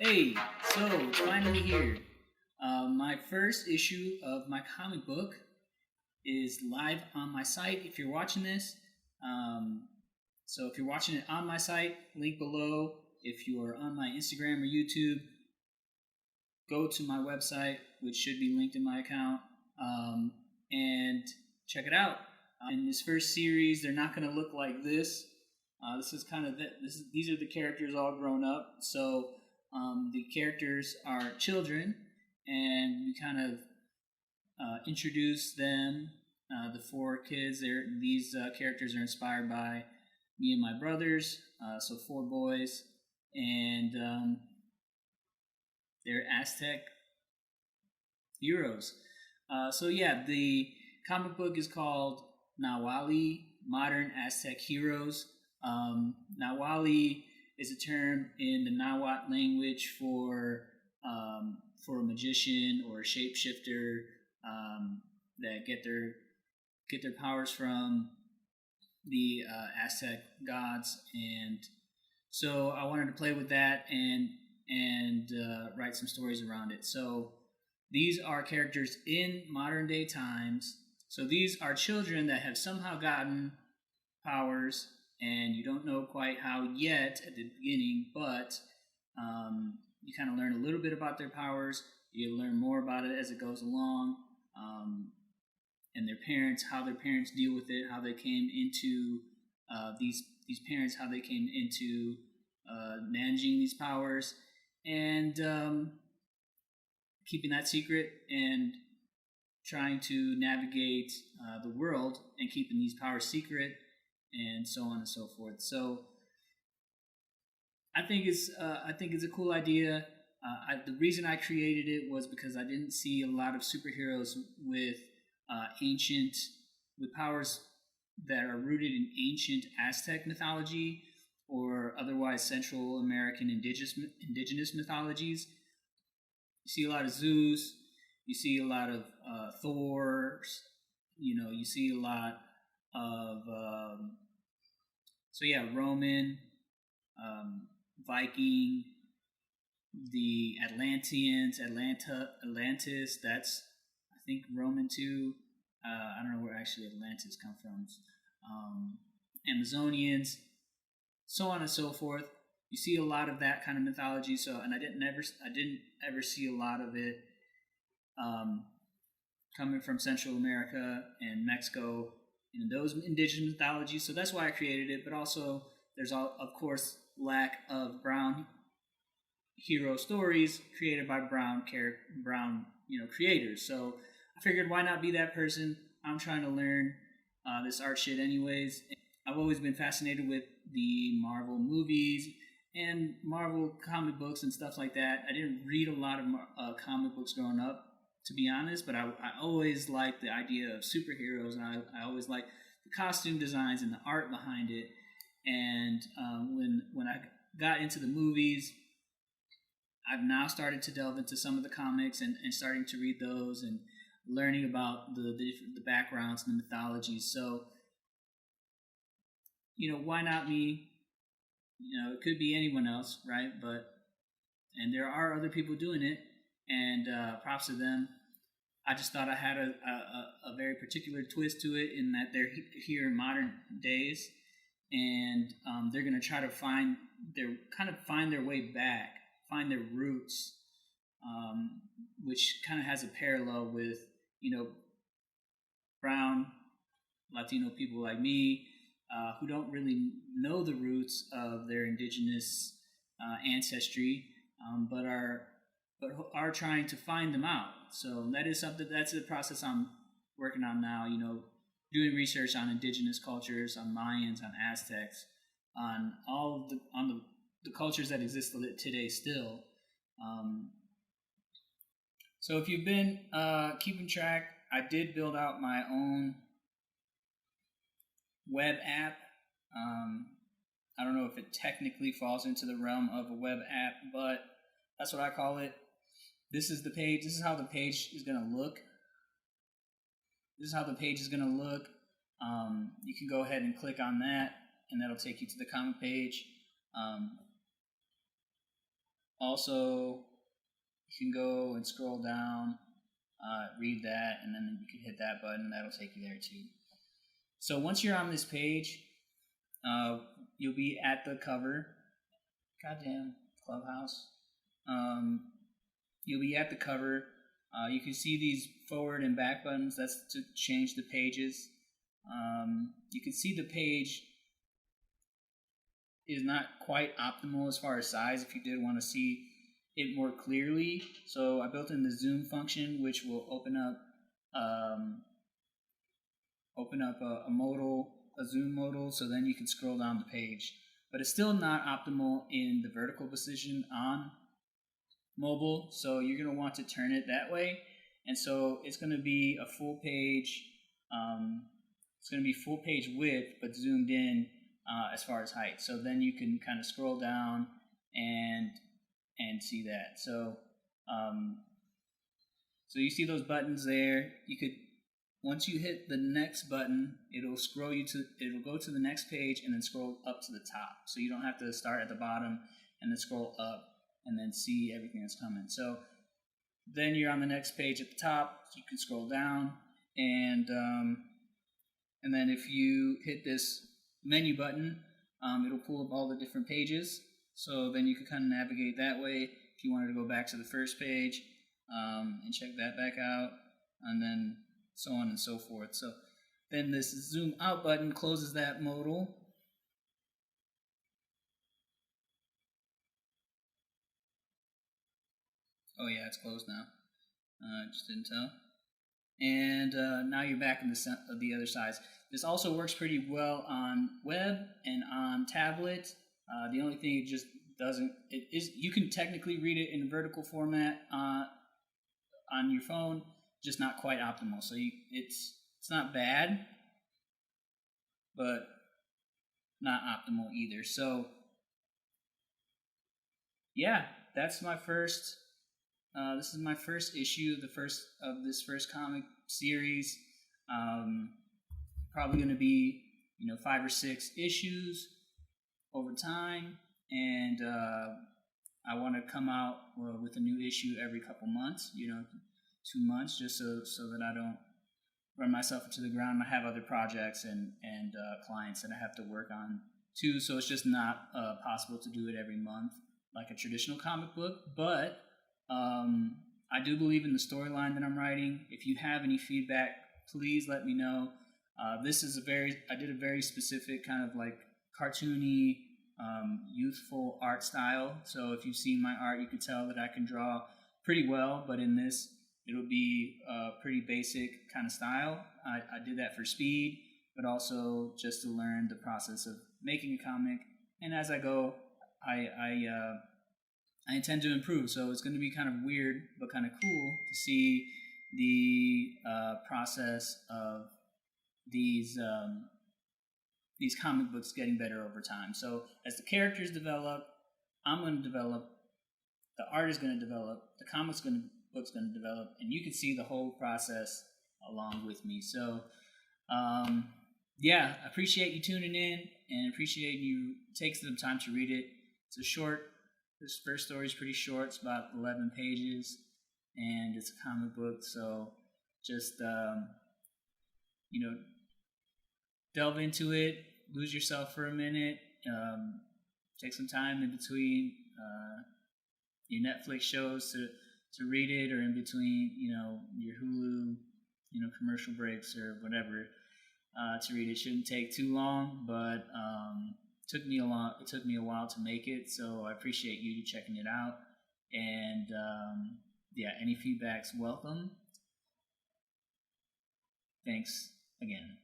Hey, so it's finally here. My first issue of my comic book is live on my site. If you're watching this, um, so if you're watching it on my site, link below. If you're on my Instagram or YouTube, go to my website, which should be linked in my account, and check it out. In this first series, they're not going to look like this. This is kind of these are the characters all grown up. So the characters are children, and we kind of introduce them. The four kids. These characters are inspired by me and my brothers. So four boys, and they're Aztec heroes. So yeah, the comic book is called Nawali Modern Aztec Heroes. Nawali is a term in the Nahuatl language for a magician or a shapeshifter that get their powers from the Aztec gods, and so I wanted to play with that and write some stories around it. So these are characters in modern day times. So these are children that have somehow gotten powers, and you don't know quite how yet at the beginning, but you kind of learn a little bit about their powers. You learn more about it as it goes along, and their parents, how their parents deal with it, how they came into these parents, how they came into managing these powers, and keeping that secret and trying to navigate the world and keeping these powers secret, and so on and so forth. So I think it's a cool idea. The reason I created it was because I didn't see a lot of superheroes with ancient with powers that are rooted in ancient Aztec mythology or otherwise Central American indigenous mythologies. You see a lot of Zeus. You see a lot of Thors. You see a lot of Roman, Viking, the Atlantis. That's I think Roman too. I don't know where actually Atlantis come from. Amazonians, so on and so forth. You see a lot of that kind of mythology. So, and I didn't ever see a lot of it coming from Central America and Mexico and those indigenous mythologies. So that's why I created it. But also, there's of course lack of brown hero stories created by brown creators. So I figured, why not be that person? I'm trying to learn this art shit anyways. I've always been fascinated with the Marvel movies and Marvel comic books and stuff like that. I didn't read a lot of comic books growing up, to be honest, but I always liked the idea of superheroes, and I always liked the costume designs and the art behind it. And when I got into the movies, I've now started to delve into some of the comics and starting to read those and learning about the backgrounds and the mythologies. So, why not me? It could be anyone else, right? And there are other people doing it, and props to them. I just thought I had a very particular twist to it in that they're here in modern days, and they're going to try to find their way back, find their roots, which kind of has a parallel with brown Latino people like me, who don't really know the roots of their indigenous ancestry, but are trying to find them out. So that's the process I'm working on now. Doing research on indigenous cultures, on Mayans, on Aztecs, on the cultures that exist today still. So if you've been keeping track, I did build out my own web app. I don't know if it technically falls into the realm of a web app, but that's what I call it. This is the page. This is how the page is going to look. You can go ahead and click on that, and that'll take you to the comic page. Also, you can go and scroll down, read that, and then you can hit that button. That'll take you there too. So once you're on this page, you'll be at the cover. Goddamn Clubhouse. You'll be at the cover. You can see these forward and back buttons. That's to change the pages. You can see the page is not quite optimal as far as size if you did want to see it more clearly. So I built in the zoom function, which will open up a zoom modal, so then you can scroll down the page. But it's still not optimal in the vertical position on mobile, so you're going to want to turn it that way. And so it's going to be a full page. It's going to be full page width, but zoomed in as far as height. So then you can kind of scroll down and see that. So so you see those buttons there. You could, once you hit the next button, it'll go to the next page and then scroll up to the top. So you don't have to start at the bottom and then scroll up and then see everything that's coming. So then you're on the next page at the top. You can scroll down, and then if you hit this menu button, it'll pull up all the different pages. So then you can kind of navigate that way if you wanted to go back to the first page and check that back out, and then so on and so forth. So then this zoom out button closes that modal. Oh yeah, it's closed now. I just didn't tell. And now you're back in the other side. This also works pretty well on web and on tablet. The only thing it just doesn't, you can technically read it in vertical format on your phone, just not quite optimal. So it's not bad, but not optimal either. So yeah, that's my first. This is my first issue of this first comic series. Probably going to be 5 or 6 issues over time, and I want to come out with a new issue every couple months. 2 months, just so that I don't run myself into the ground. I have other projects and clients that I have to work on too, so it's just not possible to do it every month like a traditional comic book. But I do believe in the storyline that I'm writing. If you have any feedback, please let me know. I did a very specific kind of like cartoony, youthful art style. So if you've seen my art, you can tell that I can draw pretty well, but in this, it'll be a pretty basic kind of style. I did that for speed, but also just to learn the process of making a comic. And as I go, I intend to improve, so it's going to be kind of weird but kind of cool to see the process of these comic books getting better over time. So as the characters develop, I'm going to develop, the art is going to develop, the book's going to develop, and you can see the whole process along with me. So yeah, I appreciate you tuning in and appreciate you taking some time to read it. It's a short. This first story is pretty short. It's about 11 pages, and it's a comic book. So just, delve into it, lose yourself for a minute, take some time in between your Netflix shows to read it, or in between, your Hulu, commercial breaks or whatever, to read it. Shouldn't take too long, but it took me a while to make it, so I appreciate you checking it out. And yeah, any feedback's welcome. Thanks again.